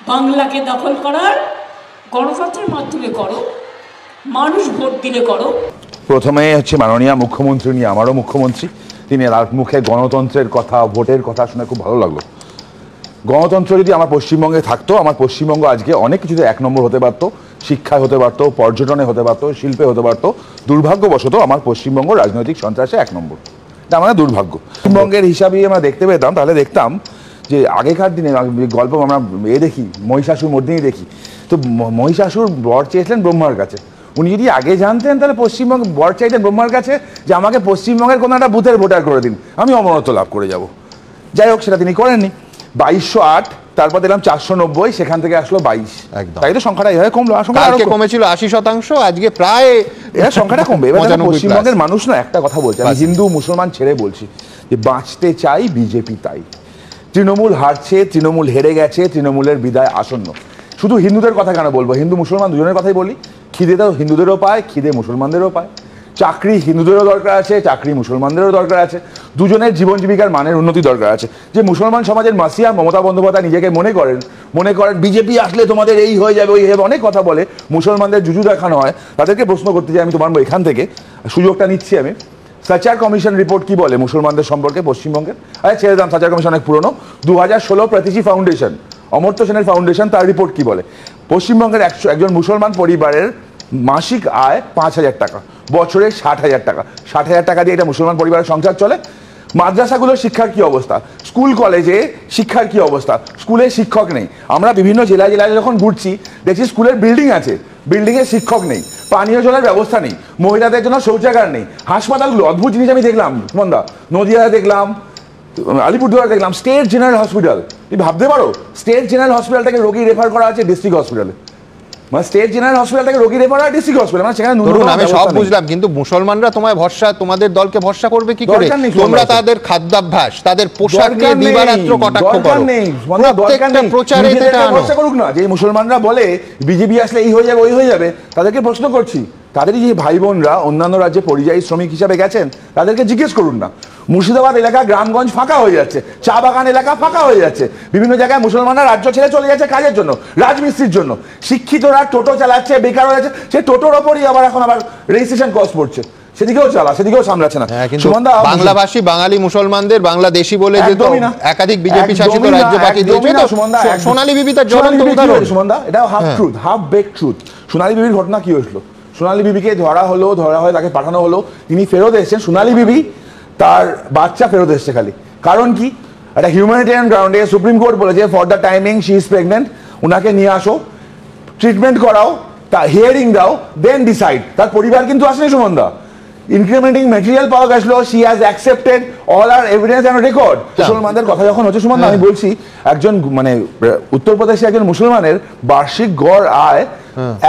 বাংলাকে দখল করার গণতন্ত্রের মাধ্যমে করো, মানুষ ভোট দিলে করো। প্রথমে হচ্ছে মাননীয় মুখ্যমন্ত্রী নিয়ে আমারও মুখ্যমন্ত্রী, তিনি তার মুখে গণতন্ত্রের কথা, ভোটের কথা শুনে খুব ভালো লাগলো। গণতন্ত্র যদি আমার পশ্চিমবঙ্গে থাকতো, আমার পশ্চিমবঙ্গ আজকে অনেক কিছুতে ১ নম্বর হতে পারতো, শিক্ষায় হতে পারতো, পর্যটনে হতে পারতো, শিল্পে হতে পারতো। দুর্ভাগ্যবশত আমার পশ্চিমবঙ্গ রাজনৈতিক সন্ত্রাসে ১ নম্বর। এটা আমাদের দুর্ভাগ্য। পশ্চিমবঙ্গের হিসাবে আমরা দেখতে পেতাম, তাহলে দেখতাম যে আগেকার দিনে গল্প আমরা দেখি, মহিষাসুর মর্দিনী দেখি, তো মহিষাসুর বর চেয়েছিলেন ব্রহ্মার কাছে। উনি যদি আগে জানতেন তাহলে পশ্চিমবঙ্গ বর চাইতেন ব্রহ্মার কাছে যে আমাকে পশ্চিমবঙ্গের কোনো একটা বুথের ভোটার করে দিন, আমি অমরত্ব লাভ করে যাব। যাই হোক, সেটা তিনি করেননি। ২২০৮, তারপর দিলাম ৪৯০, সেখান থেকে আসলো ২২। তাই তো সংখ্যাটা এইভাবে কমলো। কালকে কমেছিল ৮০%, আজকে প্রায় এর সংখ্যাটা কমবে। এবার পশ্চিমবঙ্গের মানুষ না একটা কথা বলছে, আমি হিন্দু মুসলমান ছেড়ে বলছি যে বাঁচতে চাই বিজেপি তাই। তৃণমূল হারছে, তৃণমূল হেরে গেছে, তৃণমূলের বিদায় আসন্ন। শুধু হিন্দুদের কথা কেন বলবো, হিন্দু মুসলমান দুজনের কথাই বলি। খিদে তো হিন্দুদেরও পায়, খিদে মুসলমানদেরও পায়। চাকরি হিন্দুদেরও দরকার আছে, চাকরি মুসলমানদেরও দরকার আছে। দুজনের জীবন জীবিকার মানের উন্নতি দরকার আছে। যে মুসলমান সমাজের মাসিয়া মমতা বন্দ্যোপাধ্যায় নিজেকে মনে করেন বিজেপি আসলে তোমাদের এই হয়ে যাবে, ওই হবে, অনেক কথা বলে, মুসলমানদের জুজু দেখানো হয়। তাদেরকে প্রশ্ন করতে চাই, আমি তোমার এখান থেকে সুযোগটা নিচ্ছি আমি। সাচার কমিশন রিপোর্ট কি বলে মুসলমানদের সম্পর্কে পশ্চিমবঙ্গের? আরে ছেড়ে দাম, সাচার কমিশন অনেক পুরনো, ২০১৬ প্রতিশি ফাউন্ডেশন, অমর্ত্য সেনের ফাউন্ডেশন, তার রিপোর্ট কি বলে? পশ্চিমবঙ্গের একজন মুসলমান পরিবারের মাসিক আয় ৫,০০০ টাকা, বছরে ৬০,০০০ টাকা। ৬০,০০০ টাকা দিয়ে এটা মুসলমান পরিবারের সংসার চলে? মাদ্রাসাগুলোর শিক্ষার কি অবস্থা? স্কুল কলেজে শিক্ষার কি অবস্থা? স্কুলে শিক্ষক নেই। আমরা বিভিন্ন জেলায় জেলায় যখন ঘুরছি দেখছি স্কুলের বিল্ডিং আছে, বিল্ডিংয়ে শিক্ষক নেই, পানীয় জলের ব্যবস্থা নেই, মহিলাদের জন্য শৌচাগার নেই। হাসপাতালগুলো অদ্ভুত জিনিস আমি দেখলাম, মন্দা নদিয়ায় দেখলাম, আলিপুরদুয়ার দেখলাম, স্টেট জেনারেল হসপিটাল। তুমি ভাবতে পারো, স্টেট জেনারেল হসপিটাল থেকে রোগী রেফার করা আছে ডিস্ট্রিক্ট হসপিটালে। মানে স্টেট জেনারেল হসপিটাল থেকে রোগী রেফার হয় ডিস্ট্রিক্ট হসপিটাল, মানে সেখানে আমি সব বুঝলাম, কিন্তু মুসলমানরা তোমায় ভরসা, তোমাদের দলকে ভরসা করবে কি করে? তোমরা তাদের খাদ্যাভ্যাস, তাদের পোশাক নিয়ে দিবারাত্র কটাক্ষ করো। প্রত্যেকটা প্রচারে এটা ভরসা করুক না। যে মুসলমানরা বলে বিজেপি আসলে এই হয়ে যাবে, ওই হয়ে যাবে, তাদেরকে প্রশ্ন করছি, তাদেরই যে ভাই বোনরা অন্যান্য রাজ্যে পরিযায়ী শ্রমিক হিসাবে গেছেন, তাদেরকে জিজ্ঞেস করুন না। মুর্শিদাবাদ এলাকা, গ্রামগঞ্জ ফাঁকা হয়ে যাচ্ছে, চা বাগান এলাকা ফাঁকা হয়ে যাচ্ছে, বিভিন্ন জায়গায় মুসলমানরা রাজ্য ছেড়ে চলে যাচ্ছে কাজের জন্য, রাজমিস্ত্রির জন্য। শিক্ষিতরা টোটো চালাচ্ছে, বেকার হয়ে যাচ্ছে, সে টোটোর ওপরই আবার এখন রেজিস্ট্রেশন কস্ট পড়ছে, সেদিকেও সেদিকেও সামলাচ্ছে না। বাংলাভাষী বাঙালি মুসলমানদের বাংলাদেশি বলে যে একাধিক বিজেপি শাসিত রাজ্য বাকি দিয়েছে, সোনালী বিবি তার জ্বলন্ত উদাহরণ। সুমনদা, এটা half truth, half baked truth. Sonali বিবির ঘটনা কি হয়েছিল? সোনালী বিবিকে ধরা হয়ে তাকে পাঠানো হলো, তিনি ফেরত এসেছেন। সোনালী বিবি তার বাচ্চা ফেরত এসছে খালি। কারণ কি? একটা হিউম্যানিটেরিয়ান গ্রাউন্ডে সুপ্রিম কোর্ট বলেছে for the timing she is pregnant, ওনাকে নিয়ে আসো, ট্রিটমেন্ট করাও, তা হিয়ারিং দাও, দেন ডিসাইড। তার পরিবার কিন্তু আসেনি সুমনদা। ইনক্রিমেন্টিং ম্যাটেরিয়াল পাওয়া গেছিল, she has accepted all our evidence and record. মুসলমানদের কথা যখন হচ্ছে সুমন, আমি বলছি একজন মানে উত্তরপ্রদেশে একজন মুসলমানের বার্ষিক গড় আয়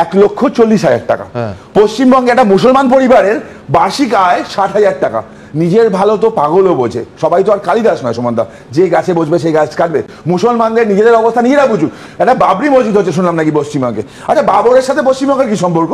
১,৪০,০০০ টাকা। পশ্চিমবঙ্গে একটা মুসলমান পরিবারের বার্ষিক আয় ৬০,০০০ টাকা। নিজের ভালো তো পাগলও বোঝে, সবাই তো আর কালিদাস নয় সুমনদা, যে গাছে বসবে সেই গাছ কাটবে। মুসলমানদের নিজেদের অবস্থা নিজেরা বুঝুক। একটা বাবরি মসজিদ হচ্ছে শুনলাম নাকি পশ্চিমবঙ্গে। আচ্ছা, বাবরের সাথে পশ্চিমবঙ্গের কি সম্পর্ক?